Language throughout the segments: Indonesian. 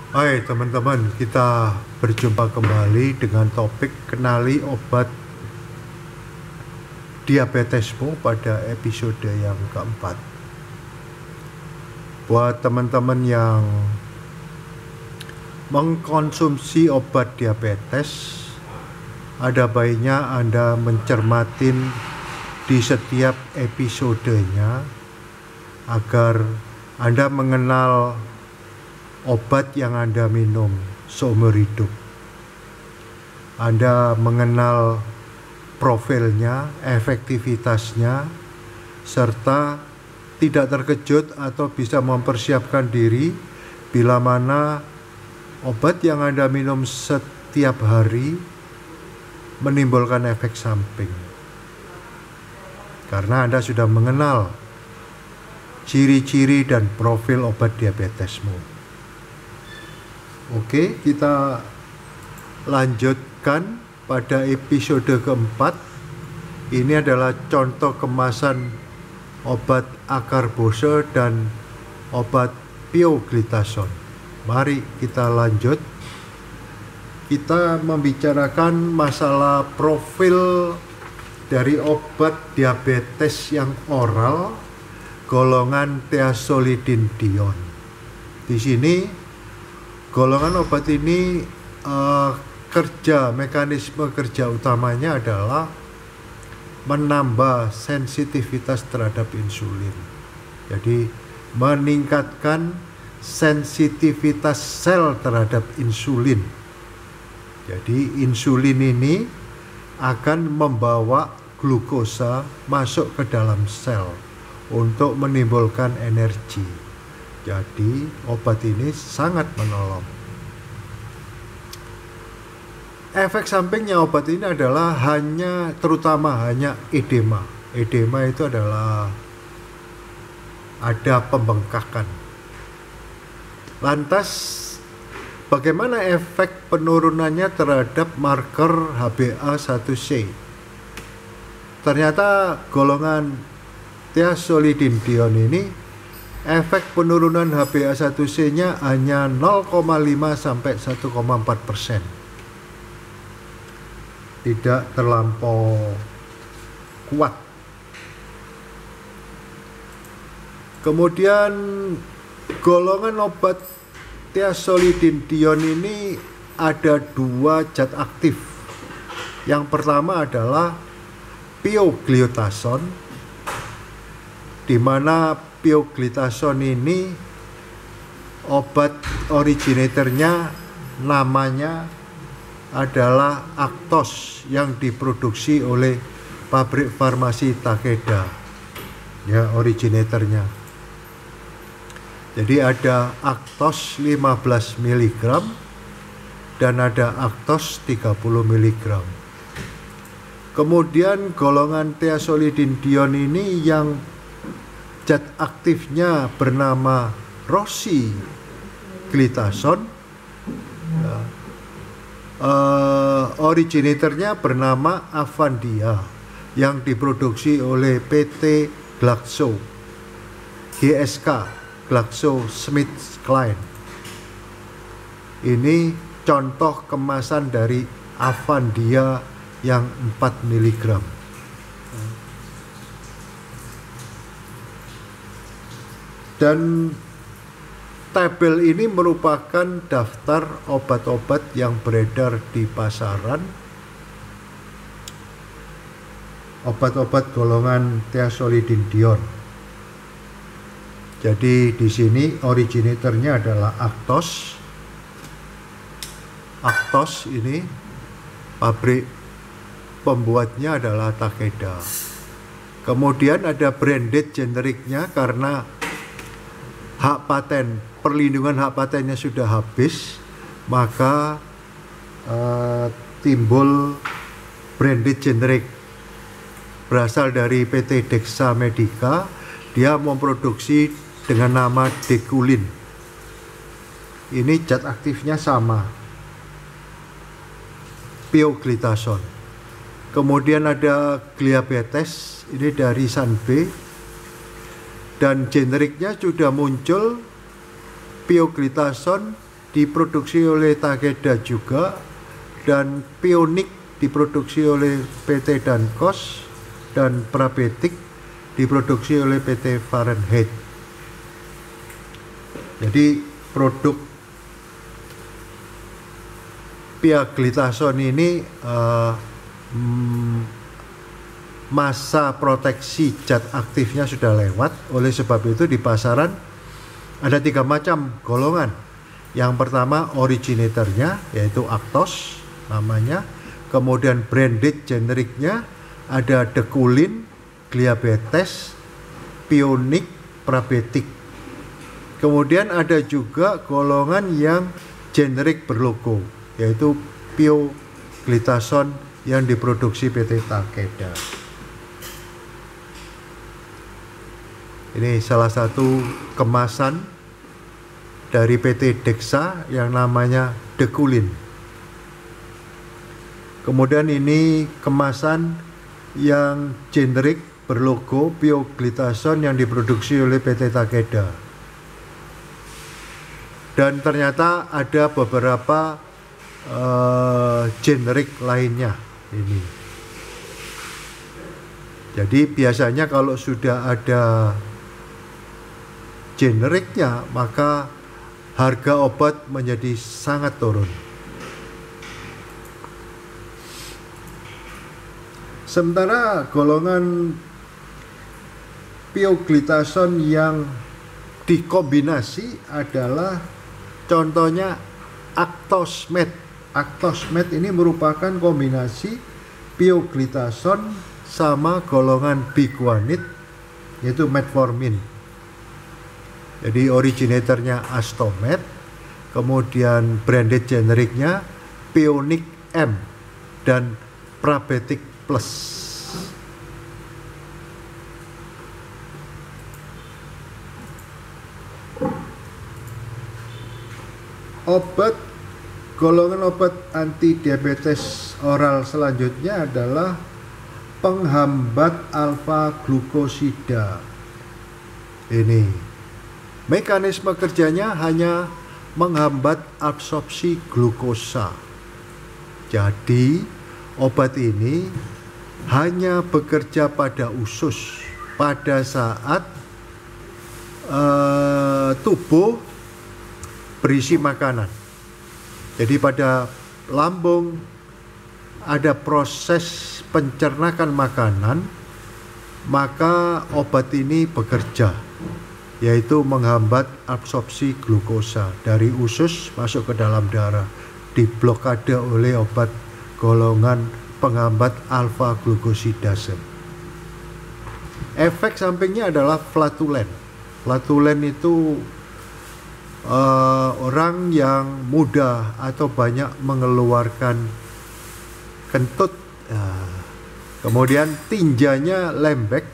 Hai teman-teman, kita berjumpa kembali dengan topik kenali obat diabetesmu pada episode yang keempat. Buat teman-teman yang mengkonsumsi obat diabetes, ada baiknya Anda mencermatin di setiap episodenya agar Anda mengenal obat yang Anda minum seumur hidup. Anda mengenal profilnya, efektivitasnya, serta tidak terkejut atau bisa mempersiapkan diri bila mana obat yang Anda minum setiap hari menimbulkan efek samping. Karena Anda sudah mengenal ciri-ciri dan profil obat diabetesmu. Oke, kita lanjutkan pada episode keempat. Ini adalah contoh kemasan obat akarbose dan obat pioglitazone. Mari kita lanjut. Kita membicarakan masalah profil dari obat diabetes yang oral golongan thiazolidinedione. Di sini golongan obat ini mekanisme kerja utamanya adalah menambah sensitivitas terhadap insulin. Jadi meningkatkan sensitivitas sel terhadap insulin. Jadi insulin ini akan membawa glukosa masuk ke dalam sel untuk menimbulkan energi. Jadi obat ini sangat menolong. Efek sampingnya obat ini adalah terutama hanya edema. Edema itu adalah ada pembengkakan. Lantas bagaimana efek penurunannya terhadap marker HbA1c? Ternyata golongan thiazolidinedione ini efek penurunan HbA1c-nya hanya 0,5 sampai 1,4%. Tidak terlampau kuat. Kemudian golongan obat thiazolidinedione ini ada dua zat aktif. Yang pertama adalah pioglitazone, di mana pioglitazone ini obat originatornya namanya adalah Actos yang diproduksi oleh pabrik farmasi Takeda. Ya, originatornya. Jadi ada Actos 15 mg dan ada Actos 30 mg. Kemudian golongan thiazolidinedione ini yang zat aktifnya bernama rosiglitazone, originatornya bernama Avandia yang diproduksi oleh PT GSK, GlaxoSmithKline. Ini contoh kemasan dari Avandia yang 4 mg. Dan tabel ini merupakan daftar obat-obat yang beredar di pasaran. Obat-obat golongan thiazolidinedione. Jadi di sini originatornya adalah Actos. Actos ini pabrik pembuatnya adalah Takeda. Kemudian ada branded generiknya karena perlindungan hak patennya sudah habis, maka timbul branded generik berasal dari PT Dexa Medica. Dia memproduksi dengan nama Dekulin. Ini zat aktifnya sama, pioglitazone. Kemudian ada Gliabetes, ini dari Sanbe, dan generiknya sudah muncul pioglitazone diproduksi oleh Takeda juga, dan Pionik diproduksi oleh PT Danfoss, dan Prabetik diproduksi oleh PT Fahrenheit. Jadi produk pioglitazone ini masa proteksi zat aktifnya sudah lewat. Oleh sebab itu di pasaran ada 3 macam golongan. Yang pertama originatornya, yaitu Actos namanya. Kemudian branded generiknya ada Dekulin, Gliabetes, Pionik, Prabetik. Kemudian ada juga golongan yang generik berlogo, yaitu pioglitazone yang diproduksi PT Takeda. Ini salah satu kemasan dari PT Dexa yang namanya Dekulin. Kemudian ini kemasan yang generik berlogo pioglitazone yang diproduksi oleh PT Takeda. Dan ternyata ada beberapa generik lainnya ini. Jadi biasanya kalau sudah ada generiknya, maka harga obat menjadi sangat turun. Sementara golongan pioglitazone yang dikombinasi adalah contohnya Actosmed. Actosmed ini merupakan kombinasi pioglitazone sama golongan biguanid, yaitu metformin. Jadi originatornya Astomed, kemudian branded generiknya Pionik M dan Prabetik Plus. Golongan obat anti diabetes oral selanjutnya adalah penghambat alfa glukosida. Ini mekanisme kerjanya hanya menghambat absorpsi glukosa. Jadi obat ini hanya bekerja pada usus pada saat tubuh berisi makanan. Jadi pada lambung ada proses pencernakan makanan, maka obat ini bekerja, yaitu menghambat absorpsi glukosa dari usus masuk ke dalam darah, diblokade oleh obat golongan penghambat alfa glukosidase. Efek sampingnya adalah flatulen. Flatulen itu orang yang mudah atau banyak mengeluarkan kentut, kemudian tinjanya lembek,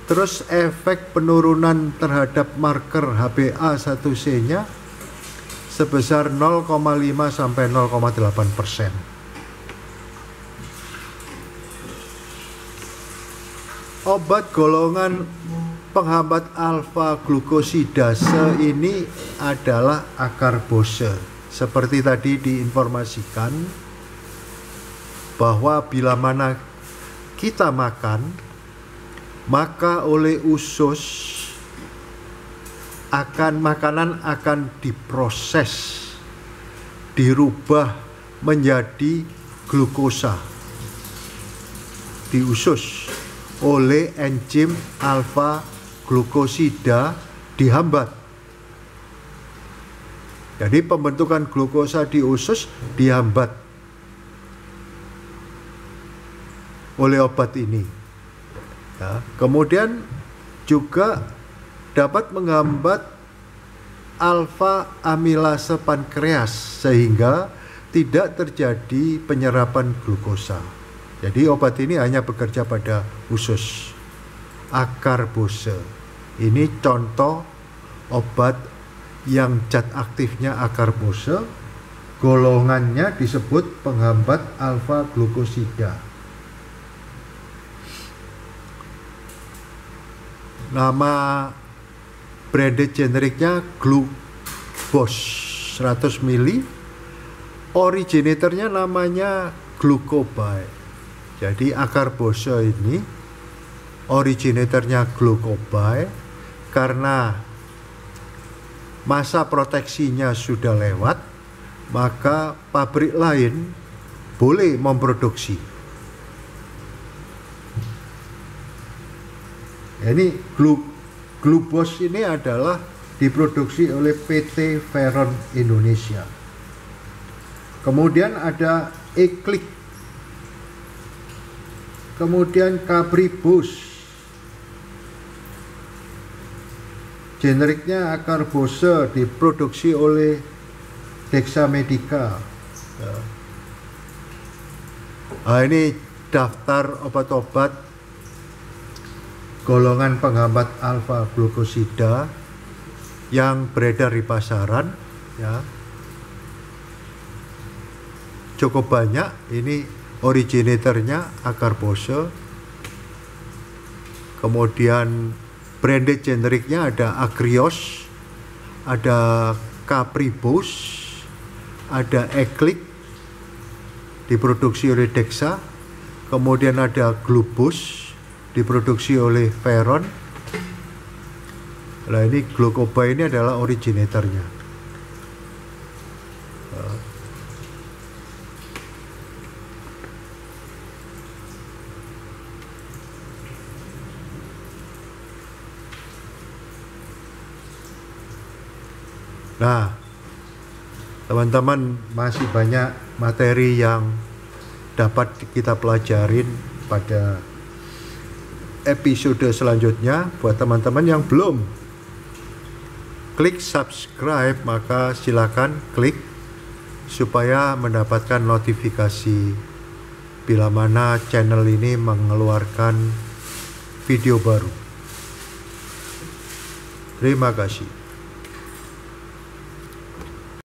terus efek penurunan terhadap marker HbA1c nya sebesar 0,5 sampai 0,8%. Obat golongan penghambat alfa glukosidase ini adalah akarbose. Seperti tadi diinformasikan bahwa bila mana kita makan, maka oleh usus makanan akan diproses, dirubah menjadi glukosa di usus oleh enzim alfa glukosida dihambat. Jadi pembentukan glukosa di usus dihambat oleh obat ini. Ya, kemudian juga dapat menghambat alfa amilase pankreas sehingga tidak terjadi penyerapan glukosa. Jadi obat ini hanya bekerja pada usus. Akarbose. Ini contoh obat yang zat aktifnya akarbose, golongannya disebut penghambat alfa glukosida. Nama branded generiknya Bosch 100 mili, originatornya namanya glucobay. Jadi akar Bose ini originatornya glucobay, karena masa proteksinya sudah lewat, maka pabrik lain boleh memproduksi. Ini Glubos ini adalah diproduksi oleh PT Veron Indonesia. Kemudian ada Eclic, kemudian Capribus, generiknya akar Bose, diproduksi oleh Dexa Medica. Nah, ini daftar obat-obat golongan penghambat alfa glukosida yang beredar di pasaran, ya. Cukup banyak. Ini originatornya akar Bose. Kemudian branded generiknya ada Agrios, ada Capribus, ada Eclic, diproduksi oleh Dexa. Kemudian ada Glubus, diproduksi oleh Veron. Nah, ini glucobay ini adalah originatornya. Nah, teman-teman, masih banyak materi yang dapat kita pelajarin pada episode selanjutnya. Buat teman-teman yang belum klik subscribe, maka silakan klik supaya mendapatkan notifikasi bila mana channel ini mengeluarkan video baru. Terima kasih.